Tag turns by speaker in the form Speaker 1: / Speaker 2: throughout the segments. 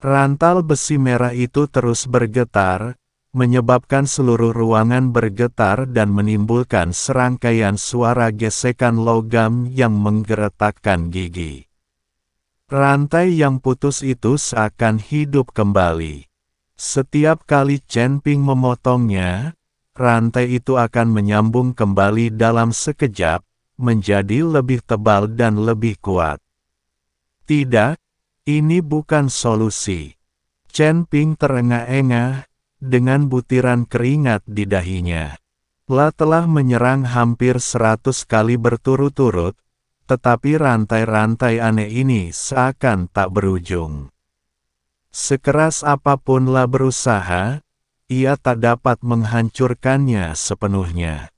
Speaker 1: Rantal besi merah itu terus bergetar, menyebabkan seluruh ruangan bergetar dan menimbulkan serangkaian suara gesekan logam yang menggeretakkan gigi. Rantai yang putus itu seakan hidup kembali. Setiap kali Chen Ping memotongnya, rantai itu akan menyambung kembali dalam sekejap, menjadi lebih tebal dan lebih kuat. Tidak, ini bukan solusi. Chen Ping terengah-engah, dengan butiran keringat di dahinya. La telah menyerang hampir 100 kali berturut-turut, tetapi rantai-rantai aneh ini seakan tak berujung. Sekeras apapun La berusaha, ia tak dapat menghancurkannya sepenuhnya.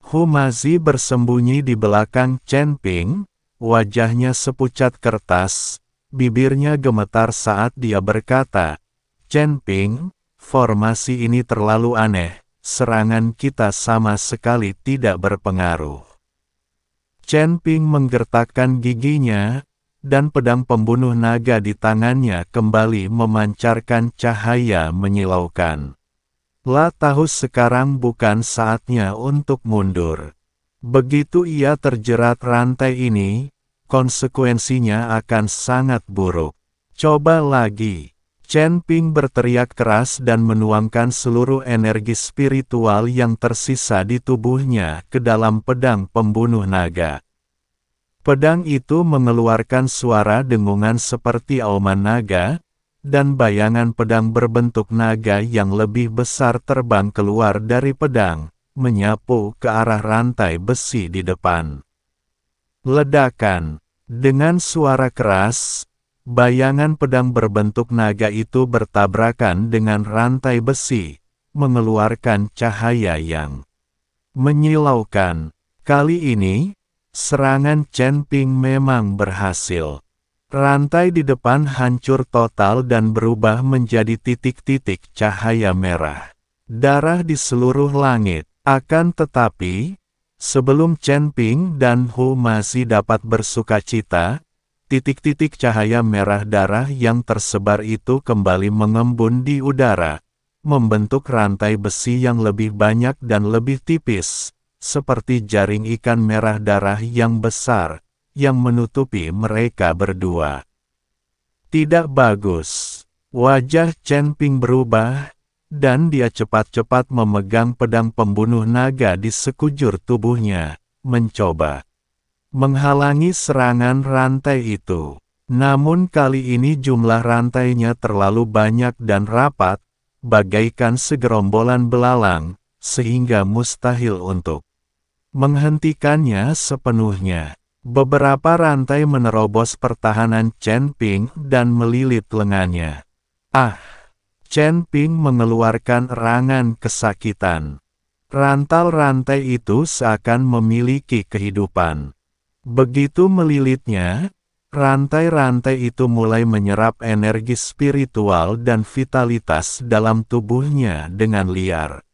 Speaker 1: Hu Mazi bersembunyi di belakang Chen Ping, wajahnya sepucat kertas, bibirnya gemetar saat dia berkata, "Chen Ping, formasi ini terlalu aneh, serangan kita sama sekali tidak berpengaruh." Chen Ping menggertakkan giginya, dan pedang pembunuh naga di tangannya kembali memancarkan cahaya menyilaukan. La tahu sekarang bukan saatnya untuk mundur. Begitu ia terjerat rantai ini, konsekuensinya akan sangat buruk. Coba lagi. Chen Ping berteriak keras dan menuangkan seluruh energi spiritual yang tersisa di tubuhnya ke dalam pedang pembunuh naga. Pedang itu mengeluarkan suara dengungan seperti auman naga, dan bayangan pedang berbentuk naga yang lebih besar terbang keluar dari pedang, menyapu ke arah rantai besi di depan. Ledakan. Dengan suara keras, bayangan pedang berbentuk naga itu bertabrakan dengan rantai besi, mengeluarkan cahaya yang menyilaukan. Kali ini, serangan Chen Ping memang berhasil. Rantai di depan hancur total dan berubah menjadi titik-titik cahaya merah. Darah di seluruh langit. Akan tetapi, sebelum Chen Ping dan Hu Mazi dapat bersukacita, titik-titik cahaya merah darah yang tersebar itu kembali mengembun di udara, membentuk rantai besi yang lebih banyak dan lebih tipis, seperti jaring ikan merah darah yang besar, yang menutupi mereka berdua. Tidak bagus. Wajah Chen Ping berubah, dan dia cepat-cepat memegang pedang pembunuh naga di sekujur tubuhnya, mencoba menghalangi serangan rantai itu. Namun kali ini jumlah rantainya terlalu banyak dan rapat, bagaikan segerombolan belalang, sehingga mustahil untuk menghentikannya sepenuhnya. Beberapa rantai menerobos pertahanan Chen Ping dan melilit lengannya. Ah! Chen Ping mengeluarkan erangan kesakitan. Rantal-rantai itu seakan memiliki kehidupan. Begitu melilitnya, rantai-rantai itu mulai menyerap energi spiritual dan vitalitas dalam tubuhnya dengan liar.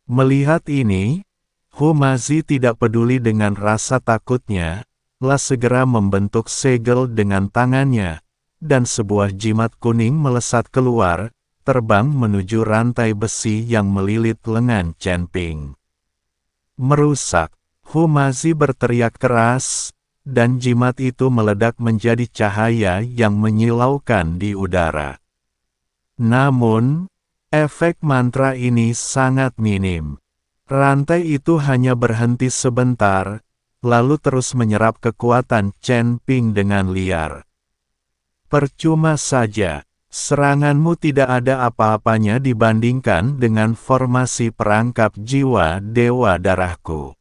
Speaker 1: Melihat ini, Hu Mazi tidak peduli dengan rasa takutnya, La segera membentuk segel dengan tangannya, dan sebuah jimat kuning melesat keluar, terbang menuju rantai besi yang melilit lengan Chen Ping. Merusak. Hu Mazi berteriak keras, dan jimat itu meledak menjadi cahaya yang menyilaukan di udara. Namun, efek mantra ini sangat minim. Rantai itu hanya berhenti sebentar, lalu terus menyerap kekuatan Chen Ping dengan liar. Percuma saja, seranganmu tidak ada apa-apanya dibandingkan dengan formasi perangkap jiwa Dewa Darahku.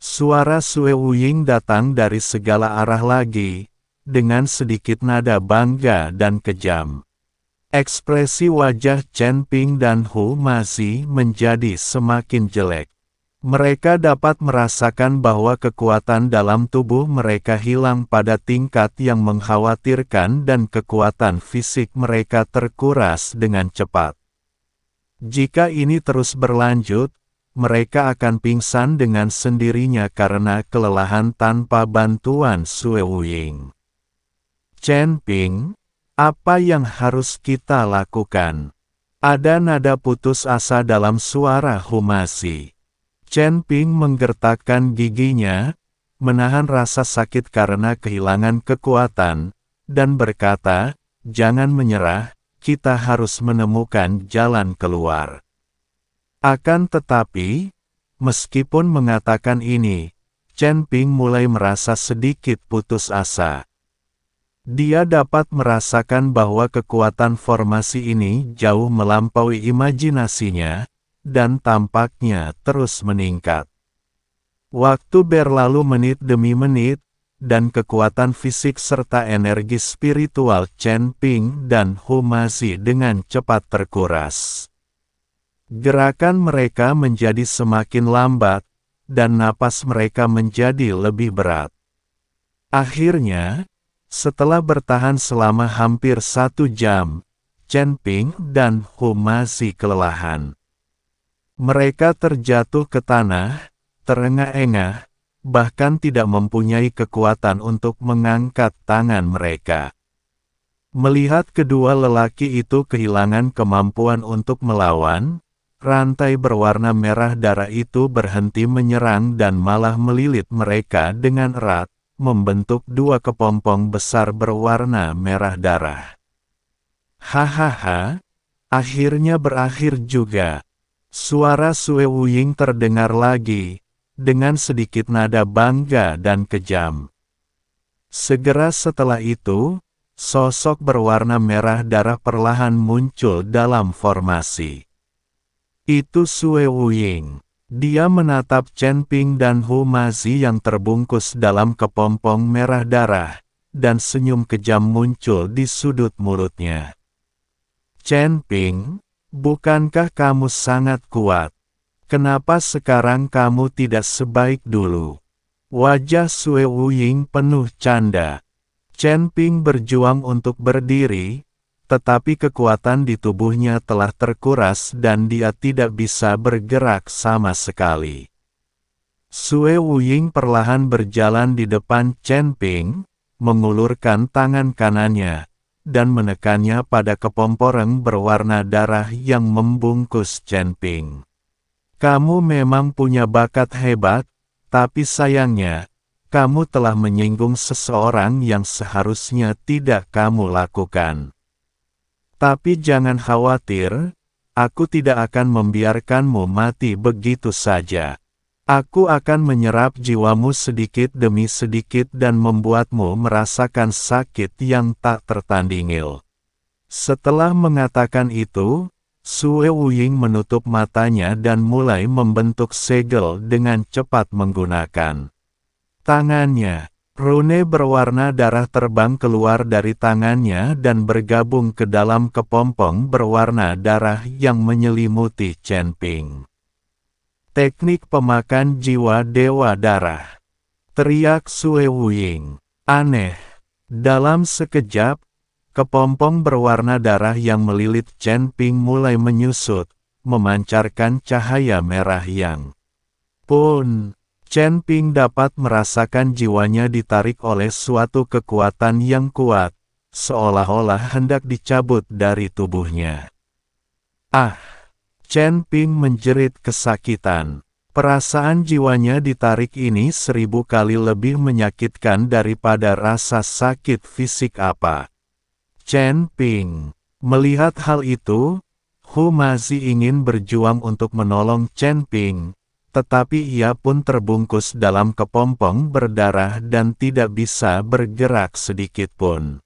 Speaker 1: Suara Sue Wuying datang dari segala arah lagi, dengan sedikit nada bangga dan kejam. Ekspresi wajah Chen Ping dan Hu Mazi menjadi semakin jelek. Mereka dapat merasakan bahwa kekuatan dalam tubuh mereka hilang pada tingkat yang mengkhawatirkan dan kekuatan fisik mereka terkuras dengan cepat. Jika ini terus berlanjut, mereka akan pingsan dengan sendirinya karena kelelahan tanpa bantuan Sue Wuying. Chen Ping, Apa yang harus kita lakukan? Ada nada putus asa dalam suara Humasi. Chen Ping menggertakkan giginya, menahan rasa sakit karena kehilangan kekuatan, dan berkata, "Jangan menyerah, kita harus menemukan jalan keluar." Akan tetapi, meskipun mengatakan ini, Chen Ping mulai merasa sedikit putus asa. Dia dapat merasakan bahwa kekuatan formasi ini jauh melampaui imajinasinya, dan tampaknya terus meningkat. Waktu berlalu menit demi menit, dan kekuatan fisik serta energi spiritual Chen Ping dan Humasi dengan cepat terkuras. Gerakan mereka menjadi semakin lambat, dan napas mereka menjadi lebih berat. Akhirnya, setelah bertahan selama hampir 1 jam, Chen Ping dan Humasi kelelahan. Mereka terjatuh ke tanah, terengah-engah, bahkan tidak mempunyai kekuatan untuk mengangkat tangan mereka. Melihat kedua lelaki itu kehilangan kemampuan untuk melawan, rantai berwarna merah darah itu berhenti menyerang dan malah melilit mereka dengan erat, membentuk 2 kepompong besar berwarna merah darah. Hahaha, akhirnya berakhir juga. Suara Sue Wuying terdengar lagi, dengan sedikit nada bangga dan kejam. Segera setelah itu, sosok berwarna merah darah perlahan muncul dalam formasi. Itu Sue Wuying. Dia menatap Chen Ping dan Humasi yang terbungkus dalam kepompong merah darah, dan senyum kejam muncul di sudut mulutnya. Chen Ping, bukankah kamu sangat kuat? Kenapa sekarang kamu tidak sebaik dulu? Wajah Sue Wuying penuh canda. Chen Ping berjuang untuk berdiri, tetapi kekuatan di tubuhnya telah terkuras dan dia tidak bisa bergerak sama sekali. Sue Wuying perlahan berjalan di depan Chen Ping, mengulurkan tangan kanannya, dan menekannya pada kepompong berwarna darah yang membungkus Chen Ping. Kamu memang punya bakat hebat, tapi sayangnya, kamu telah menyinggung seseorang yang seharusnya tidak kamu lakukan. Tapi jangan khawatir, aku tidak akan membiarkanmu mati begitu saja. Aku akan menyerap jiwamu sedikit demi sedikit dan membuatmu merasakan sakit yang tak tertandingi. Setelah mengatakan itu, Sue Wuying menutup matanya dan mulai membentuk segel dengan cepat menggunakan tangannya. Rune berwarna darah terbang keluar dari tangannya dan bergabung ke dalam kepompong berwarna darah yang menyelimuti Chen Ping. Teknik pemakan jiwa Dewa Darah. Teriak Sue Wuying. Aneh. Dalam sekejap, kepompong berwarna darah yang melilit Chen Ping mulai menyusut, memancarkan cahaya merah yang pun. Chen Ping dapat merasakan jiwanya ditarik oleh suatu kekuatan yang kuat, seolah-olah hendak dicabut dari tubuhnya. Ah! Chen Ping menjerit kesakitan. Perasaan jiwanya ditarik ini 1000 kali lebih menyakitkan daripada rasa sakit fisik apa. Chen Ping. Melihat hal itu, Humasi ingin berjuang untuk menolong Chen Ping. Tetapi ia pun terbungkus dalam kepompong berdarah dan tidak bisa bergerak sedikitpun.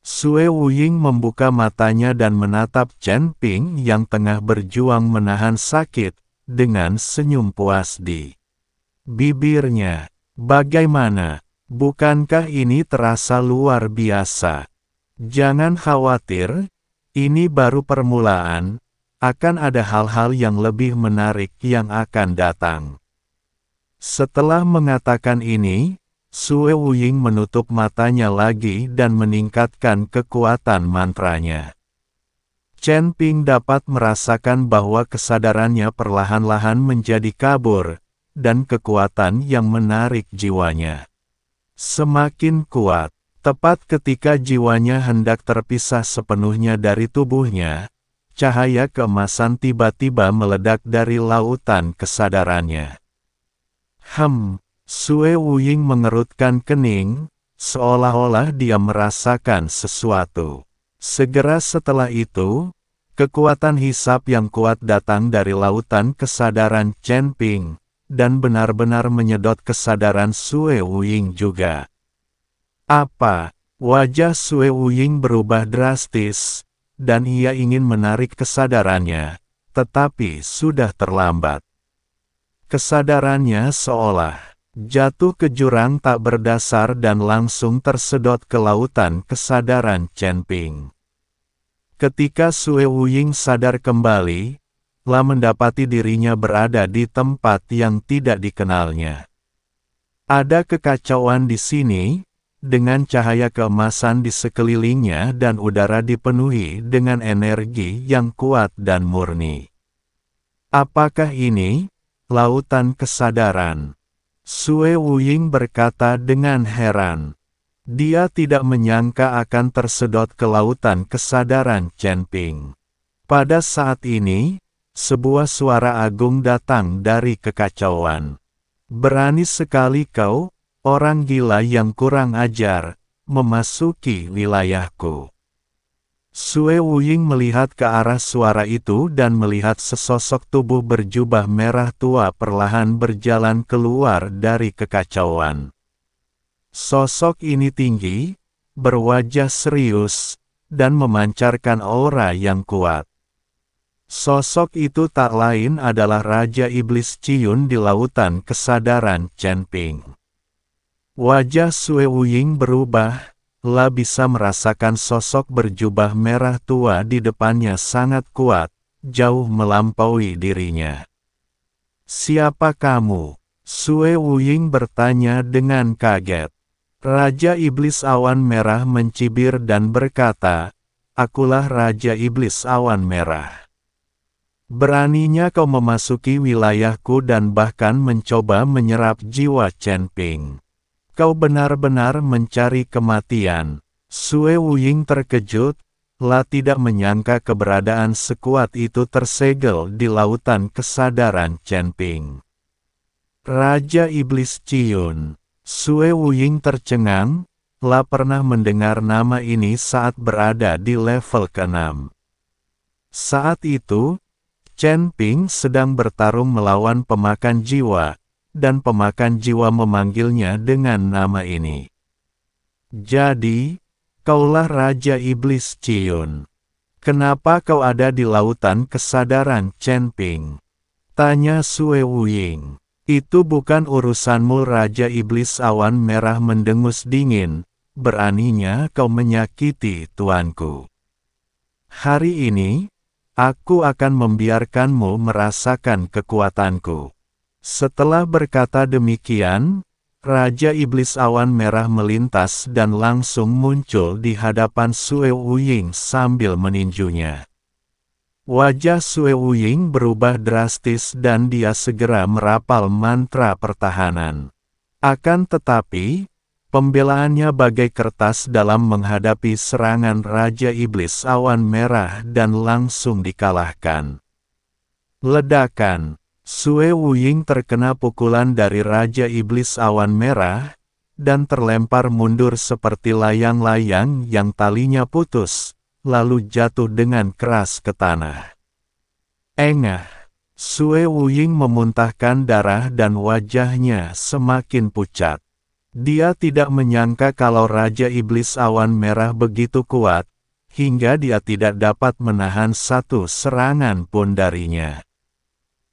Speaker 1: Sue Wuying membuka matanya dan menatap Chen Ping yang tengah berjuang menahan sakit, dengan senyum puas di bibirnya. Bagaimana? Bukankah ini terasa luar biasa? Jangan khawatir, ini baru permulaan. Akan ada hal-hal yang lebih menarik yang akan datang. Setelah mengatakan ini, Sue Wuying menutup matanya lagi dan meningkatkan kekuatan mantranya. Chen Ping dapat merasakan bahwa kesadarannya perlahan-lahan menjadi kabur, dan kekuatan yang menarik jiwanya semakin kuat. Tepat ketika jiwanya hendak terpisah sepenuhnya dari tubuhnya, cahaya keemasan tiba-tiba meledak dari lautan kesadarannya. Sue Wuying mengerutkan kening, seolah-olah dia merasakan sesuatu. Segera setelah itu, kekuatan hisap yang kuat datang dari lautan kesadaran Chen Ping, dan benar-benar menyedot kesadaran Sue Wuying juga. Apa? Wajah Sue Wuying berubah drastis, dan ia ingin menarik kesadarannya, tetapi sudah terlambat. Kesadarannya seolah jatuh ke jurang tak berdasar dan langsung tersedot ke lautan kesadaran Chen Ping. Ketika Sue Wuying sadar kembali, lah mendapati dirinya berada di tempat yang tidak dikenalnya. Ada kekacauan di sini, dengan cahaya keemasan di sekelilingnya dan udara dipenuhi dengan energi yang kuat dan murni. Apakah ini lautan kesadaran? Sue Wuying berkata dengan heran. Dia tidak menyangka akan tersedot ke lautan kesadaran Chen Ping. Pada saat ini, sebuah suara agung datang dari kekacauan. Berani sekali kau, orang gila yang kurang ajar, memasuki wilayahku. Sue Wuying melihat ke arah suara itu dan melihat sesosok tubuh berjubah merah tua perlahan berjalan keluar dari kekacauan. Sosok ini tinggi, berwajah serius, dan memancarkan aura yang kuat. Sosok itu tak lain adalah Raja Iblis Ciyun di lautan kesadaran Chen Ping. Wajah Sue Wuying berubah, lah bisa merasakan sosok berjubah merah tua di depannya sangat kuat, jauh melampaui dirinya. Siapa kamu? Sue Wuying bertanya dengan kaget. Raja Iblis Awan Merah mencibir dan berkata, "Akulah Raja Iblis Awan Merah. Beraninya kau memasuki wilayahku dan bahkan mencoba menyerap jiwa Chen Ping. Kau benar-benar mencari kematian." Sue Wuying terkejut, lah tidak menyangka keberadaan sekuat itu tersegel di lautan kesadaran Chen Ping. Raja Iblis Ciyun. Sue Wuying tercengang, lah pernah mendengar nama ini saat berada di level ke-6. Saat itu, Chen Ping sedang bertarung melawan pemakan jiwa, dan pemakan jiwa memanggilnya dengan nama ini. Jadi, kaulah Raja Iblis Ciyun. Kenapa kau ada di lautan kesadaran Chen Ping? Tanya Sue Wuying. Itu bukan urusanmu. Raja Iblis Awan Merah mendengus dingin, beraninya kau menyakiti tuanku. Hari ini, aku akan membiarkanmu merasakan kekuatanku. Setelah berkata demikian, Raja Iblis Awan Merah melintas dan langsung muncul di hadapan Sue Wuying sambil meninjunya. Wajah Sue Wuying berubah drastis dan dia segera merapal mantra pertahanan. Akan tetapi, pembelaannya bagai kertas dalam menghadapi serangan Raja Iblis Awan Merah dan langsung dikalahkan. Ledakan. Sue Wuying terkena pukulan dari Raja Iblis Awan Merah, dan terlempar mundur seperti layang-layang yang talinya putus, lalu jatuh dengan keras ke tanah. Engah. Sue Wuying memuntahkan darah dan wajahnya semakin pucat. Dia tidak menyangka kalau Raja Iblis Awan Merah begitu kuat, hingga dia tidak dapat menahan satu serangan pun darinya.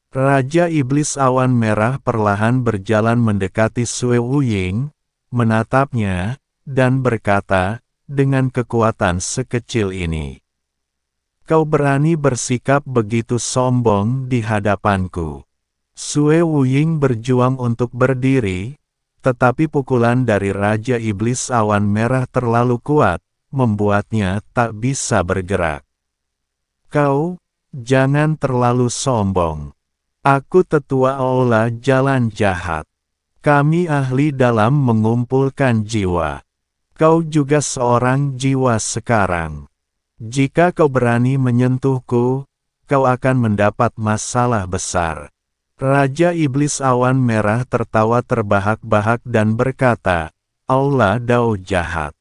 Speaker 1: Raja Iblis Awan Merah perlahan berjalan mendekati Sue Wuying, menatapnya, dan berkata, dengan kekuatan sekecil ini. Kau berani bersikap begitu sombong di hadapanku. Sue Wuying berjuang untuk berdiri, tetapi pukulan dari Raja Iblis Awan Merah terlalu kuat, membuatnya tak bisa bergerak. Kau, jangan terlalu sombong. Aku tetua Aula Jalan Jahat. Kami ahli dalam mengumpulkan jiwa. Kau juga seorang jiwa sekarang. Jika kau berani menyentuhku, kau akan mendapat masalah besar. Raja Iblis Awan Merah tertawa terbahak-bahak dan berkata, Allah Dao jahat.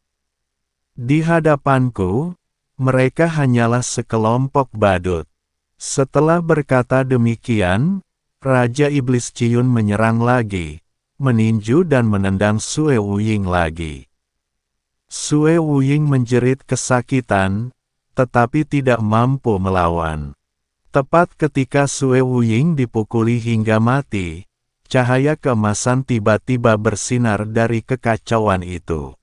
Speaker 1: Di hadapanku, mereka hanyalah sekelompok badut. Setelah berkata demikian, Raja Iblis Ciun menyerang lagi, meninju dan menendang Sue Wuying lagi. Sue Wuying menjerit kesakitan, tetapi tidak mampu melawan. Tepat ketika Sue Wuying dipukuli hingga mati, cahaya keemasan tiba-tiba bersinar dari kekacauan itu.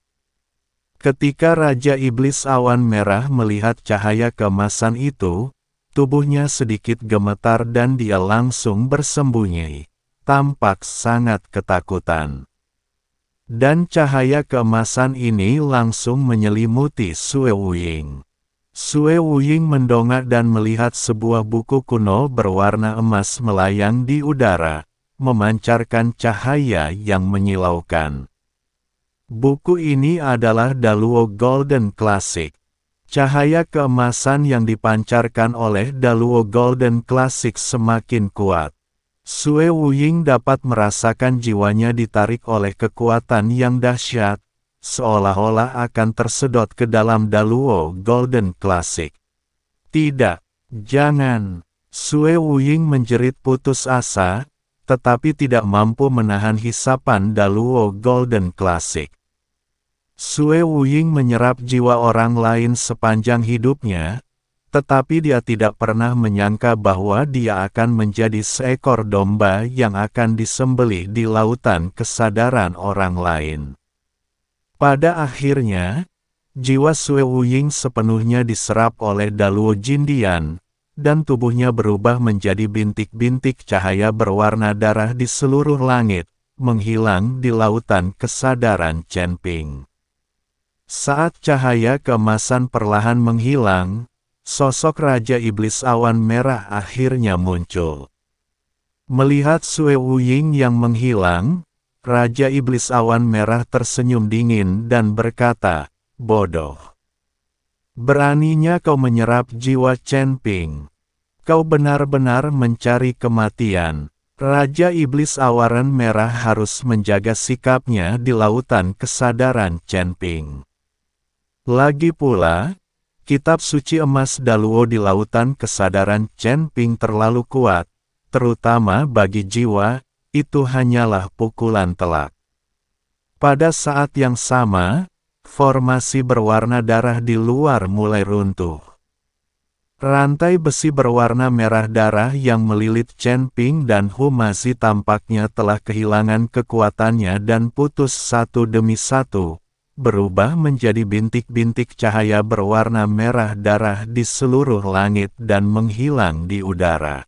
Speaker 1: Ketika Raja Iblis Awan Merah melihat cahaya keemasan itu, tubuhnya sedikit gemetar dan dia langsung bersembunyi, tampak sangat ketakutan. Dan cahaya keemasan ini langsung menyelimuti Sue Wuying. Sue Wuying mendongak dan melihat sebuah buku kuno berwarna emas melayang di udara, memancarkan cahaya yang menyilaukan. Buku ini adalah Daluo Golden Classic. Cahaya keemasan yang dipancarkan oleh Daluo Golden Classic semakin kuat. Sue Wuying dapat merasakan jiwanya ditarik oleh kekuatan yang dahsyat, seolah-olah akan tersedot ke dalam Daluo Golden Classic. Tidak, jangan. Sue Wuying menjerit putus asa, tetapi tidak mampu menahan hisapan Daluo Golden Classic. Sue Wuying menyerap jiwa orang lain sepanjang hidupnya, tetapi dia tidak pernah menyangka bahwa dia akan menjadi seekor domba yang akan disembelih di lautan kesadaran orang lain. Pada akhirnya, jiwa Sue Wuying sepenuhnya diserap oleh Daluo Jindian, dan tubuhnya berubah menjadi bintik-bintik cahaya berwarna darah di seluruh langit, menghilang di lautan kesadaran Chenping. Saat cahaya keemasan perlahan menghilang, sosok Raja Iblis Awan Merah akhirnya muncul. Melihat Sue Wuying yang menghilang, Raja Iblis Awan Merah tersenyum dingin dan berkata, bodoh. Beraninya kau menyerap jiwa Chenping. Kau benar-benar mencari kematian. Raja Iblis Awan Merah harus menjaga sikapnya di lautan kesadaran Chenping. Lagi pula, kitab suci emas Daluo di lautan kesadaran Chenping terlalu kuat, terutama bagi jiwa, itu hanyalah pukulan telak. Pada saat yang sama, formasi berwarna darah di luar mulai runtuh. Rantai besi berwarna merah darah yang melilit Chenping dan Humazi tampaknya telah kehilangan kekuatannya dan putus satu demi satu, berubah menjadi bintik-bintik cahaya berwarna merah darah di seluruh langit dan menghilang di udara.